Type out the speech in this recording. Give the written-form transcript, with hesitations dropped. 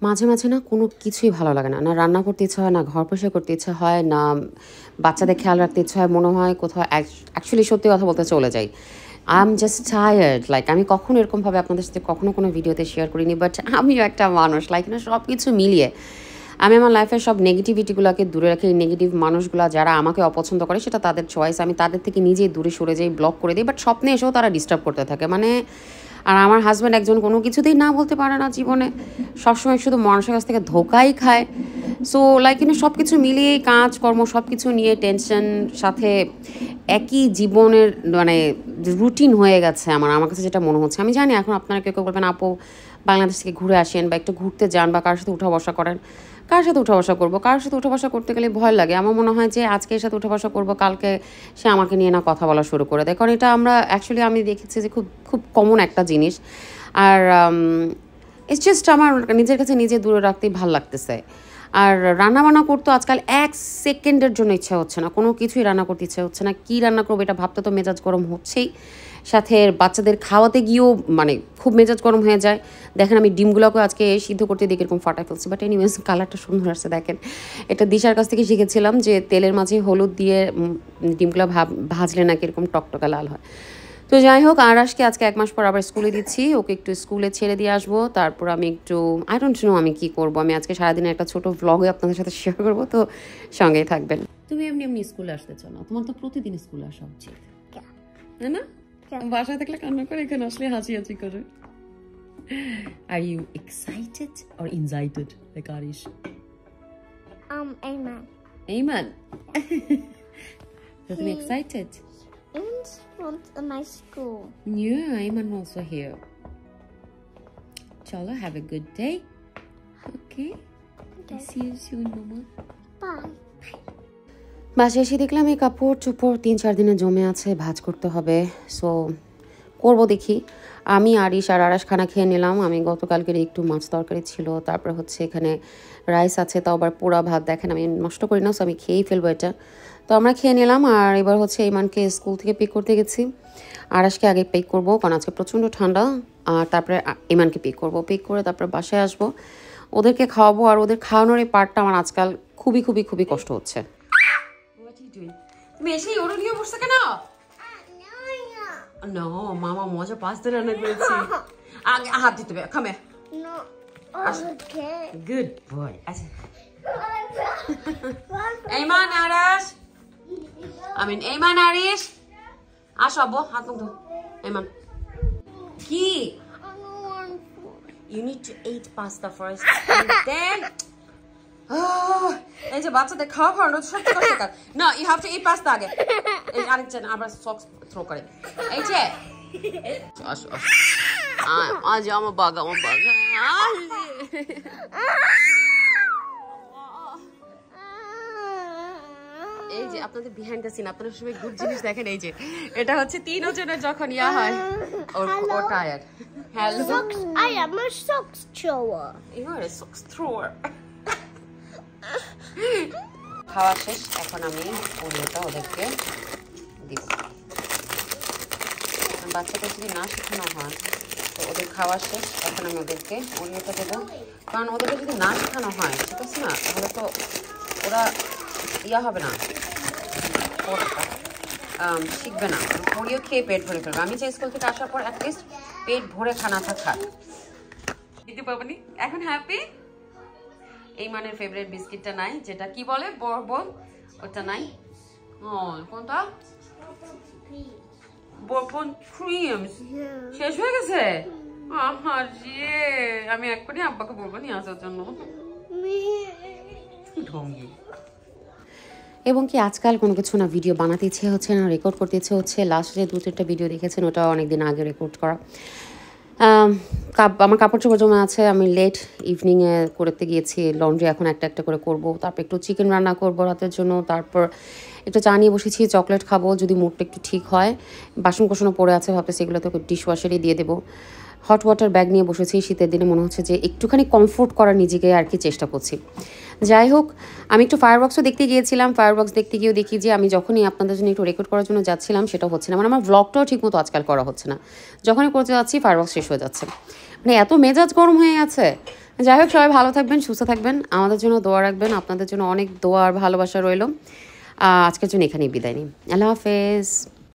মাঝে মাঝে না কোনো কিছুই ভালো লাগে না, না রান্না করতে ইচ্ছা হয়, না ঘর পরিষ্কার করতে ইচ্ছা হয়, না বাচ্চাদের খেয়াল রাখতে ইচ্ছা হয়। মনে হয় কোথাও অ্যাকচুয়ালি সত্যি কথা বলতে চলে যাই। I am just tired. Like আমি কখনো এরকমভাবে আপনাদের সাথে কখনো কোনো ভিডিওতে শেয়ার করিনি, বাট আমিও একটা মানুষ। লাইক না সব কিছু মিলিয়ে আমি আমার লাইফের সব নেগেটিভিটিগুলোকে দূরে রাখি। নেগেটিভ মানুষগুলো যারা আমাকে অপছন্দ করে সেটা তাদের চয়েস, আমি তাদের থেকে নিজেই দূরে সরে যাই, ব্লক করে দিই। বাট স্বপ্নে এসেও তারা ডিস্টার্ব করতে থাকে মানে। আর আমার হাজব্যান্ড একজন কোনো কিছুতেই না বলতে পারে না জীবনে, সবসময় শুধু মানুষের কাছ থেকে ধোকাই খায়। সো লাইক সব কিছু মিলিয়েই কাজকর্ম সব কিছু নিয়ে টেনশন, সাথে একই জীবনের মানে রুটিন হয়ে গেছে আমার কাছে যেটা মনে হচ্ছে। আমি জানি এখন আপনারা কেউ কেউ বলবেন আপু বাংলাদেশ থেকে ঘুরে আসেন বা একটু ঘুরতে যান বা কারোর সাথে উঠা বসা করেন। কার সাথে উঠা বসা করবো? কারোর সাথে উঠা বসা করতে গেলে ভয় লাগে। আমার মনে হয় যে আজকে এর সাথে উঠা বসা করবো, কালকে সে আমাকে নিয়ে না কথা বলা শুরু করে দেয়। কারণ এটা অ্যাকচুয়ালি আমি দেখেছি যে খুব খুব কমন একটা জিনিস। আর ইটস জাস্ট আমার নিজের কাছে নিজে দূরে রাখতেই ভাল লাগতেছে। আর রান্নাবান্না করতে আজকাল 1 সেকেন্ডের জন্য ইচ্ছা হচ্ছে না, কোনো কিছুই রান্না করতে ইচ্ছা হচ্ছে না। কী রান্না করবো এটা ভাবতে তো মেজাজ গরম হচ্ছেই, সাথে বাচ্চাদের খাওয়াতে গিয়েও মানে খুব মেজাজ গরম হয়ে যায়। দেখেন আমি ডিমগুলোকে আজকে সিদ্ধ করতে দিকে এরকম ফাটাই ফেলছি, বাট এনিওয়েজ কালারটা সুন্দর আসছে। দেখেন এটা দিশার কাছ থেকে শিখেছিলাম যে তেলের মাঝে হলুদ দিয়ে ডিমগুলো ভাজলে নাকি এরকম টকটকা লাল হয়। তো যাই হোক, আরাশকে আজকে 1 মাস পর আবার স্কুলে দিচ্ছি, ওকে একটু স্কুলে ছেড়ে দিয়ে আসবো। তারপর আমি একটু আই ডোন্ট নো আমি কী করবো। আমি আজকে সারাদিনের একটা ছোটো ভ্লগে আপনাদের সাথে শেয়ার করবো, তো সঙ্গেই থাকবেন। তুমি এমনি স্কুলে আসতে চাও না? তোমার তো প্রতিদিন স্কুলে আসা উচিত, তাই না? বাসায় থাকলে কান্না করে, এখানে আসলে হাসি হাসি করে। Are you excited or anxiety like Arish? Amen. So তুমি excited? Amen wants my school. Yeah, Amen also here. Chalo, have a good day. Okay. See you soon, Mama. Bye. বাসে এসে দেখলাম এই কাপড় চোপড় 3-4 দিনে জমে আছে, ভাঁজ করতে হবে। সো করবো দেখি। আমি আরিশ আর আরাশ খানা খেয়ে নিলাম। আমি গতকালকের একটু মাছ তরকারি ছিল, তারপরে হচ্ছে এখানে রাইস আছে, তাও আবার পোড়া ভাত। দেখেন আমি নষ্ট করি না, সো আমি খেয়েই ফেলবো এটা। তো আমরা খেয়ে নিলাম। আর এবার হচ্ছে ইমানকে স্কুল থেকে পিক করতে গেছি। আরাশকে আগে পিক করবো কারণ আজকে প্রচণ্ড ঠান্ডা, আর তারপরে ইমানকে পিক করবো। পিক করে তারপরে বাসায় আসবো, ওদেরকে খাওয়াবো। আর ওদের খাওয়ানোর এই পার্টটা আমার আজকাল খুবই খুবই খুবই কষ্ট হচ্ছে। তুমি এসেই ওরা নিয়ে বসছো কেন? No, মামা মজা পাস্তা রান্না করেছি। আগে হাত দিতে হবে। Come here. No. Okay. Good boy. আচ্ছা। Ayman, Arash. Ayman, Arish. আসো আব্বু, হাত মুখ ধো। Ayman. কি? You need to eat pasta first and then এই যে বাচ্চাদের খাওয়ানো সত্যি কষ্ট কাজ। No, you have to eat pasta আগে। এই আরেকজন আবার সক্স থ্রো করে। এই যে আসো আজ আমার বাগা এই যে আপনাদের বিহাইন্ড দ্য সিন, আপনারা সবাই গুড জিনিস দেখেন। এই যে এটা হচ্ছে 3 জনের যখন ইয়া হয় ও tired. Hello, I am a socks thrower. You are a socks thrower. খাওয়া শেষ, এখন আমি ওটা ওদেরকে দিব। বাচ্চাদের যদি না শেখানো হয় তো ওদের খাওয়া শেষ, এখন আমি ওদেরকে ওটা দেবো। কারণ ওদেরকে যদি না শেখানো হয় ঠিক আছে না, তাহলে তো ওরা ইয়া হবে না, শিখবে না। ওরিও খেয়ে পেট ভরে ফেলবে। আমি যে স্কুল থেকে আসার পর অ্যাটলিস্ট পেট ভরে খানাটা খাক দিতে পারবনি। এখন হ্যাপি? এই মানের ফেভারিট বিস্কিটটা নাই, যেটা কি বলে বরবন, ওটা নাই। কোনটা? বরবন ক্রিমস শেষ হয়ে গেছে। আমি এক্ষুনি আব্বাকে বলবো নিয়ে আসার জন্য। এবং কি আজকাল কোনো কিছু না ভিডিও বানাতে ইচ্ছে হচ্ছে না, রেকর্ড করতে ইচ্ছে হচ্ছে। লাস্ট যে 2-3টা ভিডিও দেখেছেন ওটা অনেকদিন আগে রেকর্ড করা। আমার কাপড় চোপড় জমা আছে, আমি লেট ইভিনিংয়ে করতে গিয়েছি লন্ড্রি। এখন একটা একটা করে করবো। তারপর একটু চিকেন রান্না করবো রাতের জন্য। তারপর একটু চা নিয়ে বসেছি, চকলেট খাবো যদি মুডটা একটু ঠিক হয়। বাসন কোসনও পড়ে আছে, ভাবতে সেগুলো তো ডিশ ওয়াশারই দিয়ে দেবো। হট ওয়াটার ব্যাগ নিয়ে বসেছি। শীতের দিনে মনে হচ্ছে যে একটুখানি কমফোর্ট করার নিজেকে আর কি চেষ্টা করছি। যাই হোক, আমি একটু ফায়ারবক্সও দেখতে গিয়েছিলাম। ফায়ারবক্স দেখতে গিয়েও দেখি যে আমি যখনই আপনাদের জন্য একটু রেকর্ড করার জন্য যাচ্ছিলাম সেটা হচ্ছে না, মানে আমার ব্লগটাও ঠিক মতো আজকাল করা হচ্ছে না। যখনই করতে যাচ্ছি ফায়ারবক্স শেষ হয়ে যাচ্ছে। মানে এত মেজাজ গরম হয়ে গেছে। যাই হোক, সবাই ভালো থাকবেন, সুস্থ থাকবেন, আমাদের জন্য দোয়া রাখবেন। আপনাদের জন্য অনেক দোয়া আর ভালোবাসা রইল। আজকের জন্য এখানেই বিদায় নিই। আল্লাহ হাফেজ।